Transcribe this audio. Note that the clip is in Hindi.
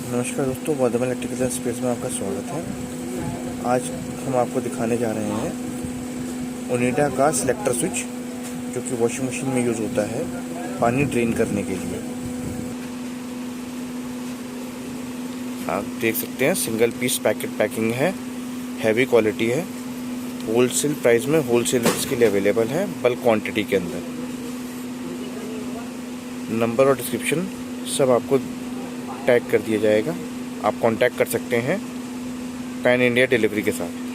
नमस्कार दोस्तों, वर्धमान इलेक्ट्रिकल स्पेस में आपका स्वागत है। आज हम आपको दिखाने जा रहे हैं ओनिडा का सिलेक्टर स्विच, जो कि वॉशिंग मशीन में यूज़ होता है पानी ड्रेन करने के लिए। आप देख सकते हैं सिंगल पीस पैकिंग है, हैवी क्वालिटी है, होलसेल प्राइस में होलसेलर्स के लिए अवेलेबल है, बल्क क्वांटिटी के अंदर। नंबर और डिस्क्रिप्शन सब आपको टैग कर दिया जाएगा। आप कांटेक्ट कर सकते हैं पैन इंडिया डिलीवरी के साथ।